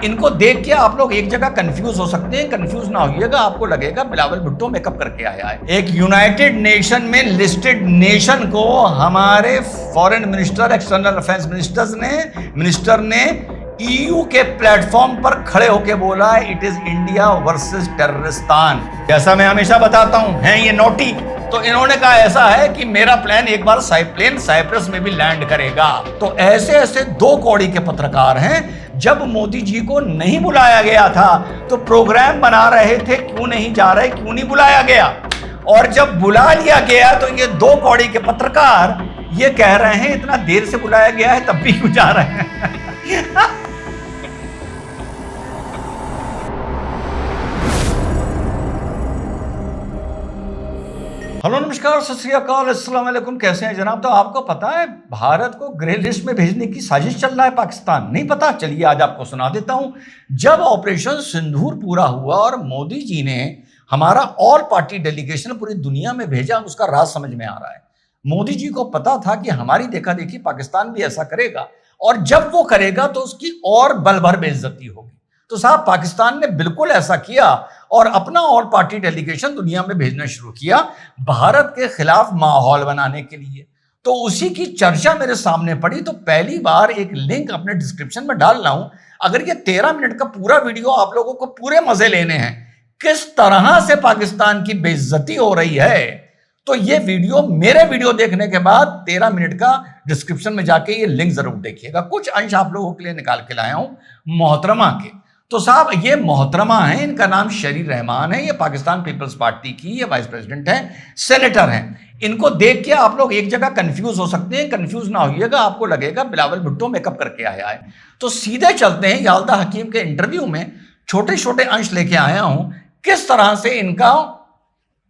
इनको देख के आप लोग एक जगह कंफ्यूज हो सकते हैं। कंफ्यूज ना होइएगा, आपको लगेगा बिलावल भुट्टो मेकअप करके आया है। एक यूनाइटेड नेशन में लिस्टेड नेशन को हमारे foreign minister, external affairs minister ने ईयू के प्लेटफॉर्म पर खड़े होकर बोला it is India versus Terroristan. जैसा मैं हमेशा बताता हूं, हैं ये नोटी, तो इन्होंने कहा ऐसा है कि मेरा प्लान एक बार साइप्रस में भी लैंड करेगा। तो ऐसे ऐसे दो कौड़ी के पत्रकार हैं। जब मोदी जी को नहीं बुलाया गया था तो प्रोग्राम बना रहे थे, क्यों नहीं जा रहे, क्यों नहीं बुलाया गया, और जब बुला लिया गया तो ये दो कौड़ी के पत्रकार ये कह रहे हैं इतना देर से बुलाया गया है तब भी क्यों जा रहे हैं। हेलो, नमस्कार, सत श्री अकाल, अस्सलाम वालेकुम। कैसे हैं जनाब? तो आपको पता है भारत को ग्रे लिस्ट में भेजने की साजिश चल रहा है पाकिस्तान? नहीं पता? चलिए आज आपको सुना देता हूं। जब ऑपरेशन सिंदूर पूरा हुआ और मोदी जी ने हमारा ऑल पार्टी डेलीगेशन पूरी दुनिया में भेजा, उसका राज समझ में आ रहा है। मोदी जी को पता था कि हमारी देखा देखी पाकिस्तान भी ऐसा करेगा, और जब वो करेगा तो उसकी और बल भर बेइज्जती होगी। तो साहब पाकिस्तान ने बिल्कुल ऐसा किया और अपना ऑल पार्टी डेलीगेशन दुनिया में भेजना शुरू किया भारत के खिलाफ माहौल बनाने के लिए। तो उसी की चर्चा मेरे सामने पड़ी, तो पहली बार एक लिंक अपने डिस्क्रिप्शन में डाल रहा हूं। अगर ये 13 मिनट का पूरा वीडियो आप लोगों को पूरे मजे लेने हैं, किस तरह से पाकिस्तान की बेइज्जती हो रही है, तो ये वीडियो मेरे वीडियो देखने के बाद 13 मिनट का डिस्क्रिप्शन में जाके ये लिंक जरूर देखिएगा। कुछ अंश आप लोगों के लिए निकाल के लाया हूं मोहतरमा के। तो साहब ये मोहतरमा है, इनका नाम शरीर रहमान है, ये पाकिस्तान पीपल्स पार्टी की ये वाइस प्रेसिडेंट है, सेनेटर हैं। इनको देख के आप लोग एक जगह कंफ्यूज हो सकते हैं। कंफ्यूज ना होइएगा, आपको लगेगा बिलावल भुट्टो मेकअप करके आया है। तो सीधे चलते हैं याल्दा हकीम के इंटरव्यू में। छोटे छोटे अंश लेके आया हूं किस तरह से इनका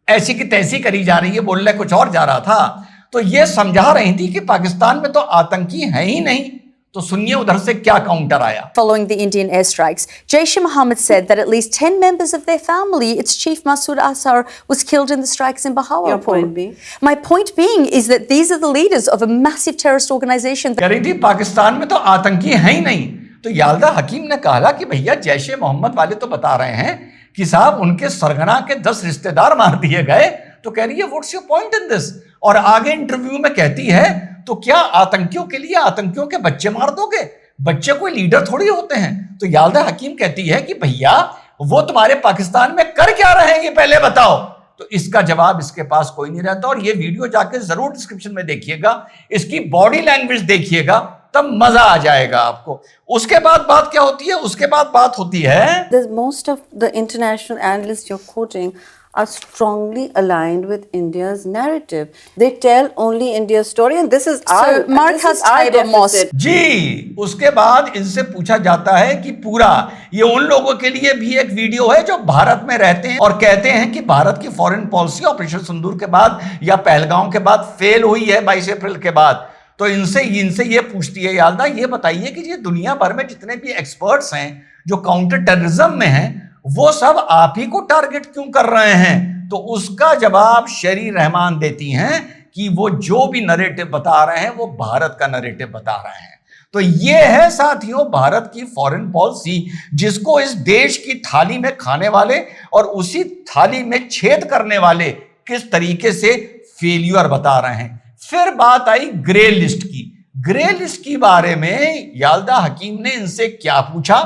ऐसी की तैसी करी जा रही है। बोलने कुछ और जा रहा था, तो ये समझा रही थी कि पाकिस्तान में तो आतंकी है ही नहीं। तो सुनिए उधर से क्या काउंटर आया। Following the Indian airstrikes, Jaish-e-Mohammed said that at least 10 members of their family, its chief Masood Azhar, was killed in the strikes in Bahawalpur. Your point being? My point being is that these are the leaders of a massive terrorist organization. कह रही थी पाकिस्तान में तो आतंकी है ही नहीं। तो याल्दा हकीम ने कहा कि भैया जैश-ए-मोहम्मद वाले तो बता रहे हैं कि साहब उनके सरगना के 10 रिश्तेदार मार दिए गए। तो कह रही है what's your point in this, और आगे इंटरव्यू में कहती है तो क्या आतंकियों के लिए आतंकियों के बच्चे मार दोगे? बच्चे कोई लीडर थोड़ी होते हैं। तो याल्दा हकीम कहती है कि भैया वो तुम्हारे पाकिस्तान में कर क्या रहे हैं ये पहले बताओ। तो इसका जवाब इसके पास कोई नहीं रहता। और ये वीडियो जाके जरूर डिस्क्रिप्शन में देखिएगा, इसकी बॉडी लैंग्वेज देखिएगा, तब मजा आ जाएगा आपको। उसके बाद बात क्या होती है? उसके बाद बात होती है Most of the international analysts you're quoting are strongly aligned with India's narrative. They tell only India's story, and this is our Markaz Taiba Mosque. जी, उसके बाद इनसे पूछा जाता है कि पूरा ये उन लोगों के लिए भी एक वीडियो है जो भारत में रहते हैं और कहते हैं कि भारत की फॉरेन पॉलिसी ऑपरेशन सिंदूर के बाद या पहलगांव के बाद फेल हुई है 22 अप्रैल के बाद। तो इनसे ये पूछती है याल्दा, ये बताइए कि ये दुनिया भर में जितने भी एक्सपर्ट्स हैं जो काउंटर टेररिज्म में हैं, वो सब आप ही को टारगेट क्यों कर रहे हैं? तो उसका जवाब शरीर रहमान देती हैं कि वो जो भी नरेटिव बता रहे हैं वो भारत का नरेटिव बता रहे हैं। तो ये है साथियों भारत की फॉरेन पॉलिसी, जिसको इस देश की थाली में खाने वाले और उसी थाली में छेद करने वाले किस तरीके से फेल्यूर बता रहे हैं। फिर बात आई ग्रे लिस्ट की। ग्रे लिस्ट के बारे में याल्दा हकीम ने इनसे क्या पूछा,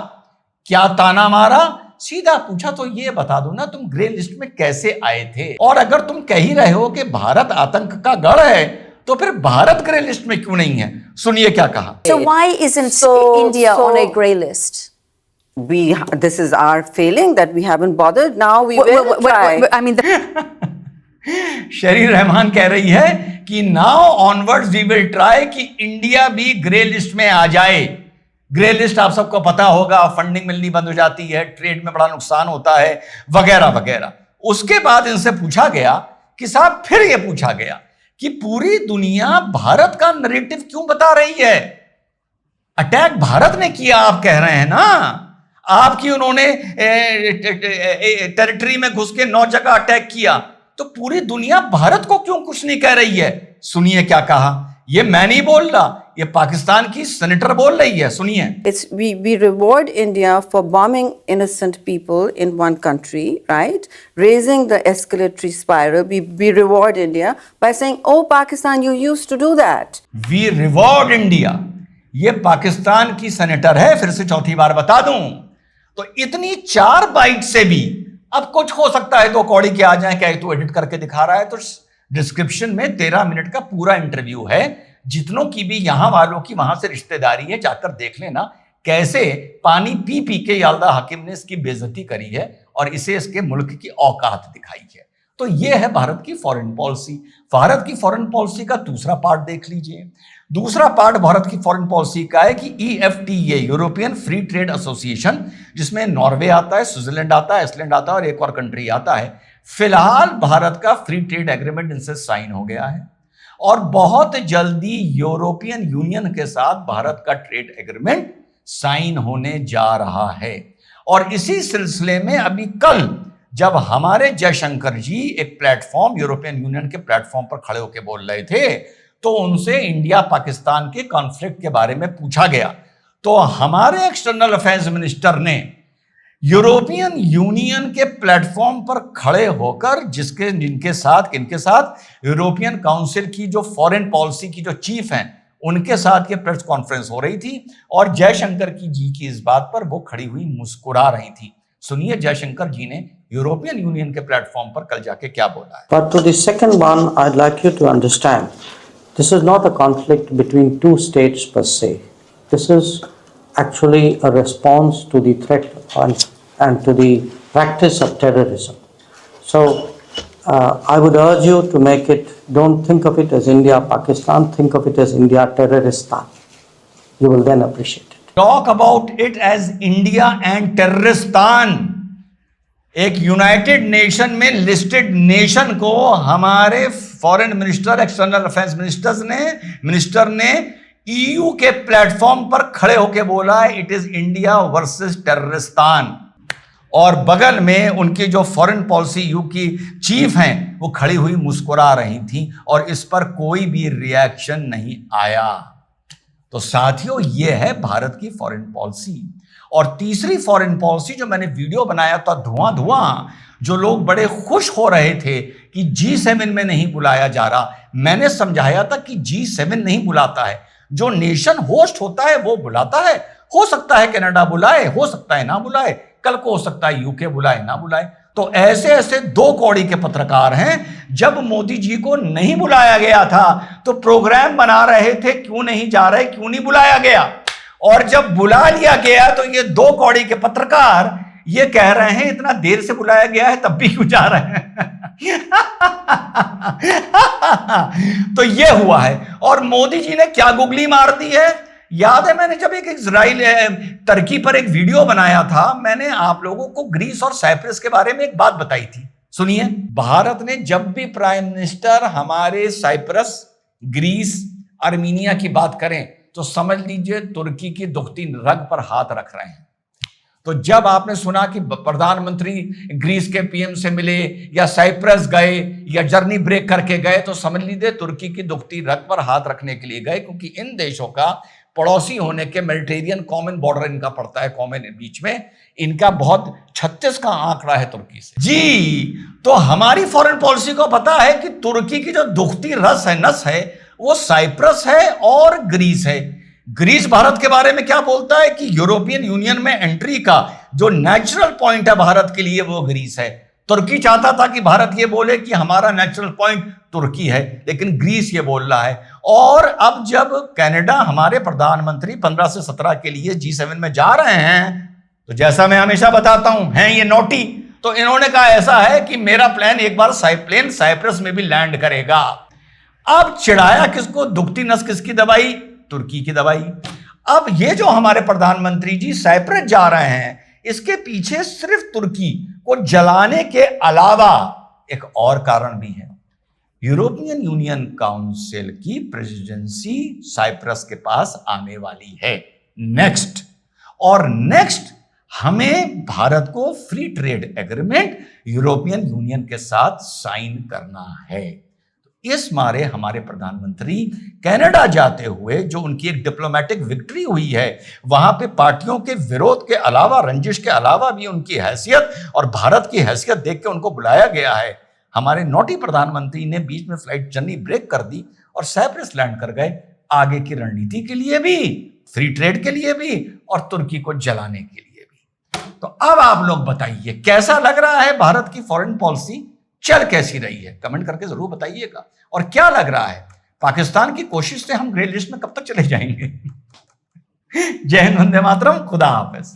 क्या ताना मारा? सीधा पूछा तो ये बता दो ना तुम ग्रे लिस्ट में कैसे आए थे, और अगर तुम कह ही रहे हो कि भारत आतंक का गढ़ है तो फिर भारत ग्रे लिस्ट में क्यों नहीं है? सुनिए क्या कहा। So why isn't India on a grey list? This is our failing that we haven't bothered. Now we will try. I mean, शरीर रहमान कह रही है कि now onwards we will try कि इंडिया भी ग्रे लिस्ट में आ जाए। ग्रे लिस्ट आप सबको पता होगा, फंडिंग मिलनी बंद हो जाती है, ट्रेड में बड़ा नुकसान होता है, वगैरह वगैरह। उसके बाद इनसे पूछा गया कि साहब फिर ये पूछा गया कि पूरी दुनिया भारत का नरेटिव क्यों बता रही है? अटैक भारत ने किया आप कह रहे हैं ना, आपकी उन्होंने टेरिटरी में घुस के 9 जगह अटैक किया, तो पूरी दुनिया भारत को क्यों कुछ नहीं कह रही है? सुनिए क्या कहा। ये मैं नहीं बोल रहा, ये पाकिस्तान की सेनेटर बोल रही है, सुनिए। We reward India for bombing innocent people in one country, right? Raising the escalatory spiral. We reward India by saying, "Oh, Pakistan, you used to do that." We reward India, ये पाकिस्तान की senator है, फिर से चौथी बार बता दूं। तो इतनी 4 बाइट से भी अब कुछ हो सकता है, 2 कौड़ी के आ जाए, क्या तू एडिट करके दिखा रहा है? तो डिस्क्रिप्शन में 13 मिनट का पूरा इंटरव्यू है, जितनों की भी यहां वालों की वहां से रिश्तेदारी है, जाकर देख लेना कैसे पानी पी पी के याल्दा हकीम ने इसकी बेइज्जती करी है और इसे इसके मुल्क की औकात दिखाई है। तो यह है भारत की फॉरेन पॉलिसी। भारत की फॉरेन पॉलिसी का दूसरा पार्ट देख लीजिए। दूसरा पार्ट भारत की फॉरेन पॉलिसी का है कि EFTA, European free trade association, जिसमें नॉर्वे आता है, स्विट्जरलैंड आता है, आइसलैंड आता है और एक और कंट्री आता है। फिलहाल भारत का फ्री ट्रेड एग्रीमेंट इनसे साइन हो गया है और बहुत जल्दी यूरोपियन यूनियन के साथ भारत का ट्रेड एग्रीमेंट साइन होने जा रहा है। और इसी सिलसिले में अभी कल जब हमारे जयशंकर जी एक प्लेटफॉर्म, यूरोपियन यूनियन के प्लेटफॉर्म पर खड़े होकर बोल रहे थे, तो उनसे इंडिया पाकिस्तान के कॉन्फ्लिक्ट के बारे में पूछा गया। तो हमारे एक्सटर्नल अफेयर्स मिनिस्टर ने यूरोपियन यूनियन के प्लेटफॉर्म पर खड़े होकर जिनके साथ यूरोपियन काउंसिल की जो फॉरेन पॉलिसी की जो चीफ हैं, उनके साथ ये प्रेस कॉन्फ्रेंस हो रही थी और जयशंकर जी की इस बात पर वो खड़ी हुई मुस्कुरा रही थी। सुनिए जयशंकर जी ने यूरोपियन यूनियन के प्लेटफॉर्म पर कल जाके क्या बोला है। But to the second one, I'd like you to understand, this is not a conflict between two states per se. This is actually a response to the threat and to the practice of terrorism. So I would urge you to make it, don't think of it as India, Pakistan, think of it as India, Terroristan. You will then appreciate it. Talk about it as India and Terroristan. एक United nation में listed nation को हमारे foreign minister, external affairs minister ने EU के platform पर खड़े होकर बोला है it is India versus Terroristan. और बगल में उनकी जो फॉरेन पॉलिसी EU की चीफ हैं वो खड़ी हुई मुस्कुरा रही थी और इस पर कोई भी रिएक्शन नहीं आया। तो साथियों, ये है भारत की फॉरेन पॉलिसी। और तीसरी फॉरेन पॉलिसी जो मैंने वीडियो बनाया था धुआं, जो लोग बड़े खुश हो रहे थे कि G7 में नहीं बुलाया जा रहा, मैंने समझाया था कि G7 नहीं बुलाता है, जो नेशन होस्ट होता है वो बुलाता है। हो सकता है कनाडा बुलाए, हो सकता है ना बुलाए, कल को हो सकता है UK बुलाए ना बुलाए। तो ऐसे ऐसे 2 कौड़ी के पत्रकार हैं। जब मोदी जी को नहीं बुलाया गया था तो प्रोग्राम बना रहे थे, क्यों नहीं जा रहे, क्यों नहीं बुलाया गया। और जब बुला लिया गया तो ये 2 कौड़ी के पत्रकार ये कह रहे हैं इतना देर से बुलाया गया है तब भी क्यों जा रहे हैं। तो ये हुआ है। और मोदी जी ने क्या गुगली मार दी है, याद है मैंने जब एक इजराइल तुर्की पर एक वीडियो बनाया था, मैंने आप लोगों को ग्रीस और साइप्रस के बारे में एक बात बताई थी। सुनिए, भारत ने जब भी प्राइम मिनिस्टर हमारे साइप्रस, ग्रीस, आर्मीनिया की बात करें तो समझ लीजिए तुर्की की दुखती रग पर हाथ रख रहे हैं। तो जब आपने सुना कि प्रधानमंत्री ग्रीस के PM से मिले या साइप्रस गए या जर्नी ब्रेक करके गए, तो समझ लीजिए तुर्की की दुखती रग पर हाथ रखने के लिए गए, क्योंकि इन देशों का पड़ोसी होने के मेडिटेरियन कॉमन बॉर्डर इनका पड़ता है, कॉमन बीच में इनका बहुत 36 का आंकड़ा है तुर्की से जी। तो हमारी फॉरेन पॉलिसी को पता है कि तुर्की की जो दुखती नस है वो साइप्रस है और ग्रीस है। ग्रीस भारत के बारे में क्या बोलता है कि यूरोपियन यूनियन में एंट्री का जो नेचुरल पॉइंट है भारत के लिए वो ग्रीस है। तुर्की चाहता था कि भारत ये बोले कि हमारा नेचुरल पॉइंट तुर्की है, लेकिन ग्रीस ये बोल रहा है। और अब जब कनाडा हमारे प्रधानमंत्री 15 से 17 के लिए G7 में जा रहे हैं, तो जैसा मैं हमेशा बताता हूं, हैं ये नोटी, तो इन्होंने कहा ऐसा है कि मेरा प्लान एक बार प्लेन साइप्रस में भी लैंड करेगा। अब चिढ़ाया किसको, दुखती नस किसकी दवाई, तुर्की की दवाई। अब ये जो हमारे प्रधानमंत्री जी साइप्रस जा रहे हैं, इसके पीछे सिर्फ तुर्की को जलाने के अलावा एक और कारण भी है। यूरोपियन यूनियन काउंसिल की प्रेसिडेंसी साइप्रस के पास आने वाली है नेक्स्ट हमें भारत को free trade agreement European union के साथ साइन करना है। इस मारे हमारे प्रधानमंत्री कनाडा जाते हुए, जो उनकी एक डिप्लोमेटिक विक्ट्री हुई है, वहां पे पार्टियों के विरोध के अलावा, रंजिश के अलावा भी उनकी हैसियत और भारत की हैसियत देख के उनको बुलाया गया है। हमारे नौटी प्रधानमंत्री ने बीच में फ्लाइट जर्नी ब्रेक कर दी और साइप्रस लैंड कर गए, आगे की रणनीति के लिए भी, फ्री ट्रेड के लिए भी और तुर्की को जलाने के लिए भी। तो अब आप लोग बताइए कैसा लग रहा है भारत की फॉरेन पॉलिसी, चल कैसी रही है, कमेंट करके जरूर बताइएगा। और क्या लग रहा है पाकिस्तान की कोशिश से हम ग्रे लिस्ट में कब तक चले जाएंगे? जय हिंद, वंदे मातरम, खुदा हाफिज।